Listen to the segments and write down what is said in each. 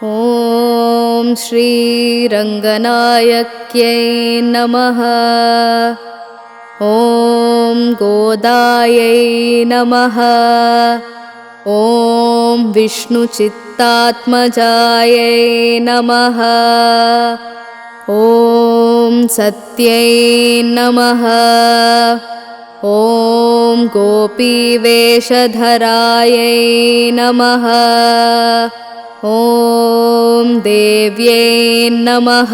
ॐ श्रीरङ्गनायक्यै नमः। ॐ गोदायै नमः। ॐ विष्णुचित्तात्मजायै नमः। ॐ सत्यै नमः। ॐ गोपीवेषधरायै नमः। ॐ देव्यै नमः।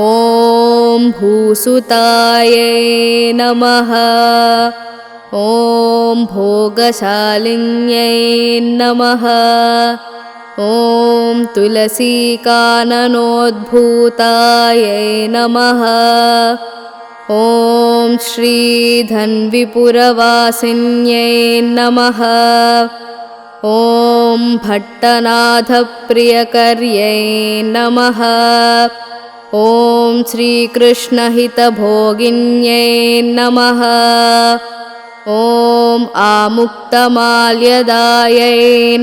ॐ भूसुतायै नमः। ॐ भोगशालिन्यै नमः। ॐ तुलसीकाननोद्भूतायै नमः। ॐ श्रीधन्विपुरवासिन्यै नमः। ॐ भट्टनाथप्रियकर्यै नमः। ॐ श्रीकृष्णहितभोगिन्यै नमः। ॐ आमुक्तमाल्यदायै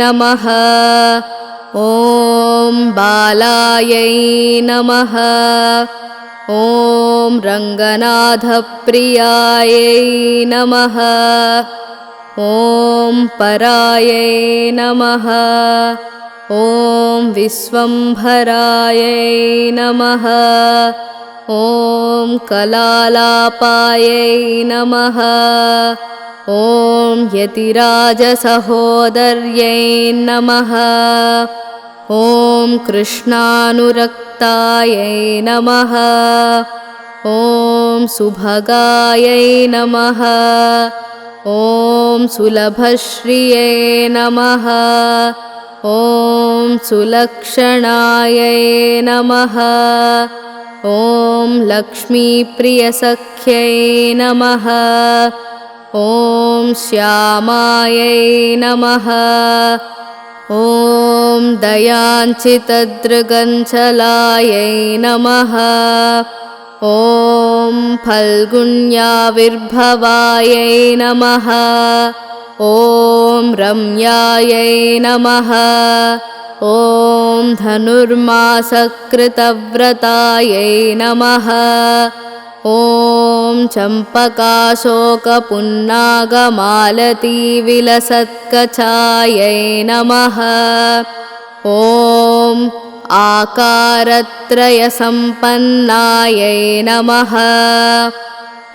नमः। ॐ बालायै नमः। ॐ रङ्गनाथप्रियायै नमः। ॐ परायै नमः। ॐ विश्वम्भरायै नमः। ॐ कलालापायै नमः। ॐ यतिराजसहोदर्यै नमः। ॐ कृष्णानुरक्तायै नमः। ॐ सुभगायै नमः। ॐ सुलभश्रिये नमः। ॐ सुलक्षणायै नमः। ॐ लक्ष्मीप्रियसख्यै नमः। ॐ श्यामायै नमः। ॐ दयाञ्चितदृगञ्चलायै नमः। ॐ फल्गुण्याविर्भवायै नमः। ॐ रम्यायै नमः। ॐ धनुर्मासकृतव्रतायै नमः। ॐ चम्पकाशोकपुन्नागमालतीविलसत्कचायै नमः। ॐ आकारत्रयसम्पन्नायै नमः।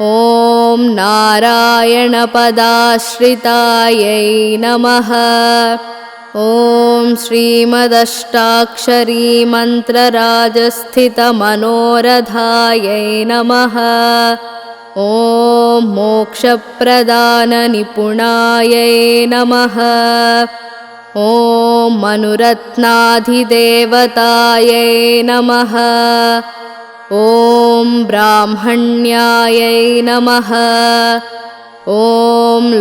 ॐ नारायणपदाश्रितायै नमः। ॐ श्रीमदष्टाक्षरीमन्त्रराजस्थितमनोरधायै नमः। ॐ मोक्षप्रदाननिपुणायै नमः। ॐ मनुरत्नाधिदेवतायै नमः। ॐ ब्राह्मण्यायै नमः। ॐ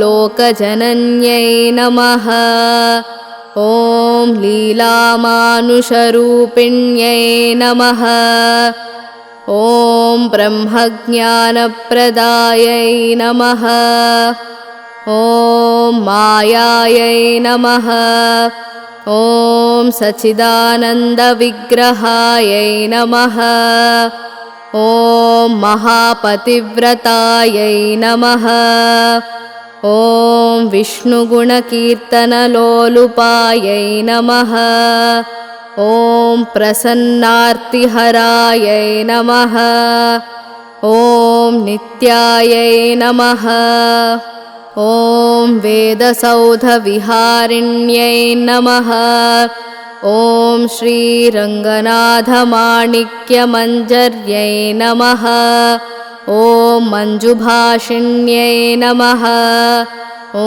लोकजनन्यै नमः। ॐ लीलामानुषरूपिण्यै नमः। ॐ ब्रह्मज्ञानप्रदायै नमः। ॐ मायायै नमः। ॐ सच्चिदानन्दविग्रहायै नमः। ॐ महापतिव्रतायै नमः। ॐ विष्णुगुणकीर्तनलोलुपायै नमः। ॐ प्रसन्नार्तिहरायै नमः। ॐ नित्यायै नमः। ॐ वेदसौधविहारिण्यै नमः। ॐ श्रीरङ्गनाथमाणिक्यमञ्जर्यै नमः। ॐ मञ्जुभाषिण्यै नमः। ॐ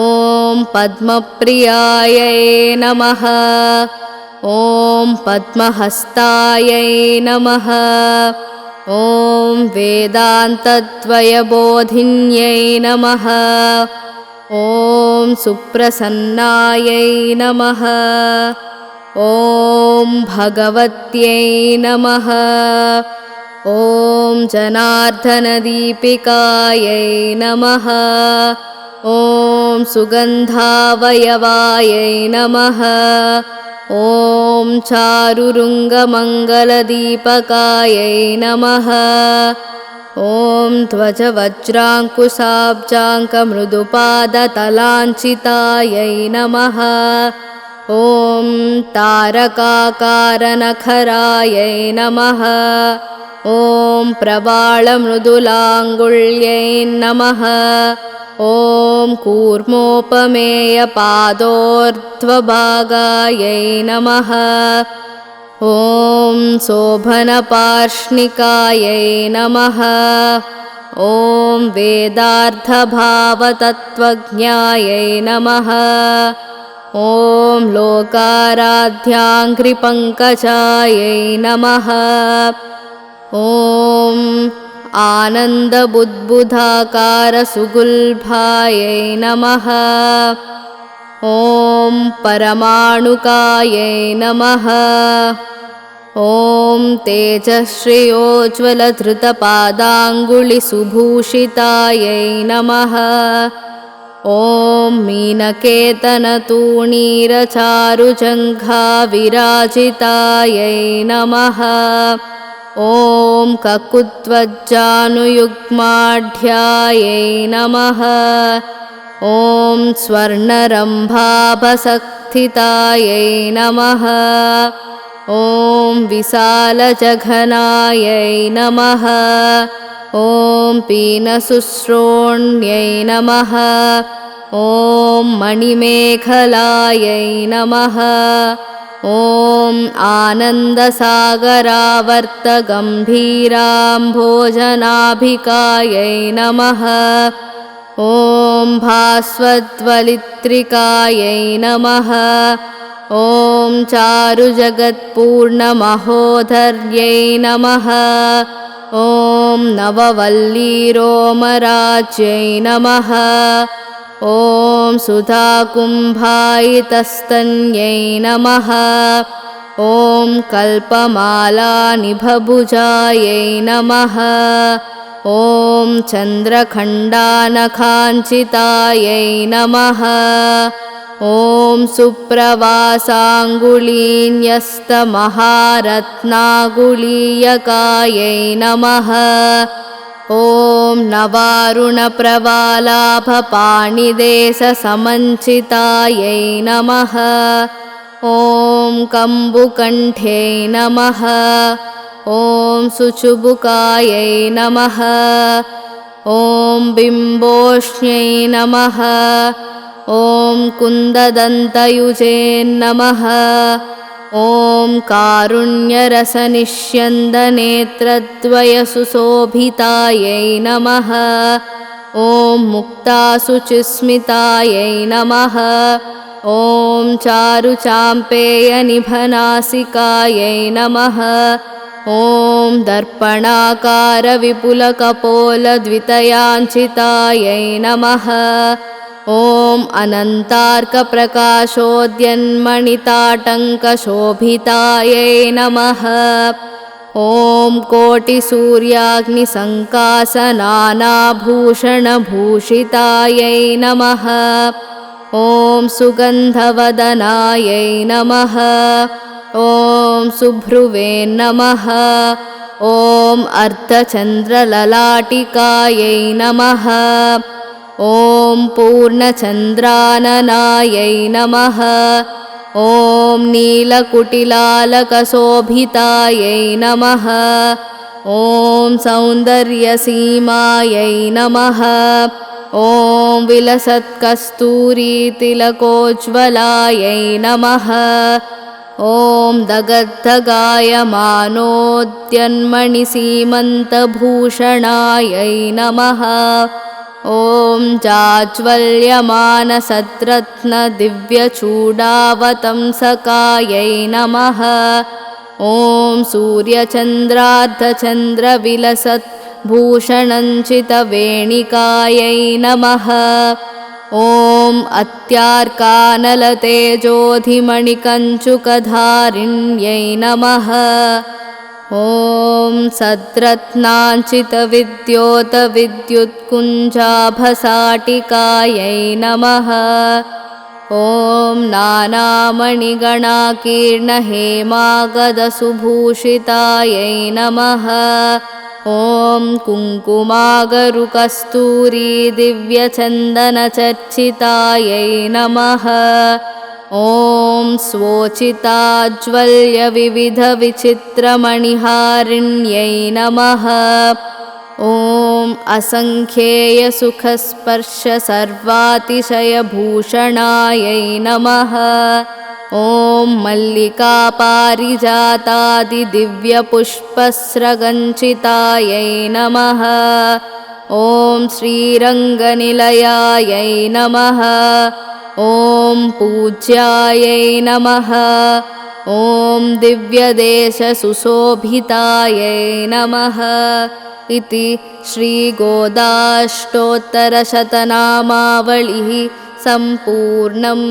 पद्मप्रियायै नमः। ॐ पद्महस्तायै नमः। ॐ वेदान्तद्वयबोधिन्यै नमः। ॐ सुप्रसन्नायै नमः। ॐ भगवत्यै नमः। ॐ जनार्दनदीपिकायै नमः। ॐ सुगन्धावयवायै नमः। ॐ ॐ चारुरुङ्गमङ्गलदीपकायै नमः। ॐ ध्वजवज्राङ्कुशाब्जाङ्कमृदुपादतलाञ्चितायै नमः। ॐ तारकाकारनखरायै नमः। ॐ प्रबालमृदुलाङ्गुल्यै नमः। ॐ कूर्मोपमेयपादोर्ध्वभागायै नमः। ॐ शोभनपार्ष्णिकायै नमः। ॐ वेदार्थभावतत्त्वज्ञायै नमः। ॐ लोकाराध्याङ्घ्रिपङ्कजायै नमः। ॐ आनन्दबुद्बुधाकारसुगुल्भायै नमः। ॐ परमाणुकायै नमः। ॐ तेजश्रियोज्ज्वलधृतपादाङ्गुलिसुभूषितायै नमः। ॐ मीनकेतनतूणीरचारुजङ्घाविराजितायै नमः। ॐ ककुत्वज्जानुयुग्माढ्यायै नमः। ॐ स्वर्णरम्भाभसक्थितायै नमः। ॐ विशालजघनायै नमः। ॐ पीनसुश्रोण्यै नमः। ॐ मणिमेखलायै नमः। ॐ आनन्दसागरावर्तगम्भीराम्भोजनाभिकायै नमः। ॐ भास्वद्वलित्रिकायै नमः। ॐ चारुजगत्पूर्णमहोदर्यै नमः। ॐ नववल्लीरोमराज्यै नमः। ॐ सुधाकुम्भायितस्तन्यै नमः। ॐ कल्पमालानिभभुजायै नमः। ॐ चन्द्रखण्डानखाञ्चितायै नमः। ॐ सुप्रवासाङ्गुलीन्यस्तमहारत्नागुलीयकायै नमः। ॐ नवारुणप्रवालाभपाणिदेशसमञ्चितायै नमः। ॐ कम्बुकण्ठे नमः। ॐ सुचुबुकायै नमः। ॐ बिम्बोष्ण्यै नमः। ॐ कुन्ददन्तयुजे नमः। ॐ कारुण्यरसनिष्यन्दनेत्रद्वयसुशोभितायै नमः। ॐ मुक्तासुचिस्मितायै नमः। ॐ चारुचाम्पेयनिभनासिकायै नमः। ॐ दर्पणाकारविपुलकपोलद्वितयाञ्चितायै नमः। ॐ अनन्तार्कप्रकाशोद्यन्मणिताटङ्कशोभितायै नमः। ॐ कोटिसूर्याग्निसङ्कासनानाभूषणभूषितायै नमः। ॐ सुगन्धवदनायै नमः। ॐ सुभ्रुवे नमः। ॐ अर्धचन्द्रललाटिकायै नमः। ॐ पूर्णचन्द्राननायै नमः। ॐ नीलकुटिलालकशोभितायै नमः। ॐ सौन्दर्यसीमायै नमः। ॐ विलसत्कस्तूरीतिलकोज्ज्वलायै नमः। ॐ दगद्धगायमानोद्यन्मणिसीमन्तभूषणायै नमः। ॐ जाज्वल्यमानसद्रत्नदिव्यचूडावतंसकायै नमः। ॐ सूर्यचन्द्रार्धचन्द्रविलसद्भूषणञ्चितवेणिकायै नमः। ॐ अत्यार्कानलतेजोधिमणिकञ्चुकधारिण्यै नमः। ॐ सद्रत्नाञ्चितविद्योतविद्युत्कुञ्जाभसाटिकायै नमः। ॐ नानामणिगणाकीर्णहेमागदसुभूषितायै नमः। ॐ कुङ्कुमागरुकस्तूरी दिव्यचन्दनचर्चितायै नमः। ॐ स्वोचिताज्वल्यविविधविचित्रमणिहारिण्यै नमः। ॐ असङ्ख्येयसुखस्पर्शसर्वातिशयभूषणायै नमः। ॐ मल्लिकापारिजातादिदिव्यपुष्पस्रगञ्चितायै नमः। ॐ श्रीरङ्गनिलयायै नमः। ॐ पूज्यायै नमः। ॐ दिव्यदेशसुशोभितायै नमः। इति श्रीगोदाष्टोत्तरशतनामावलिः सम्पूर्णम्।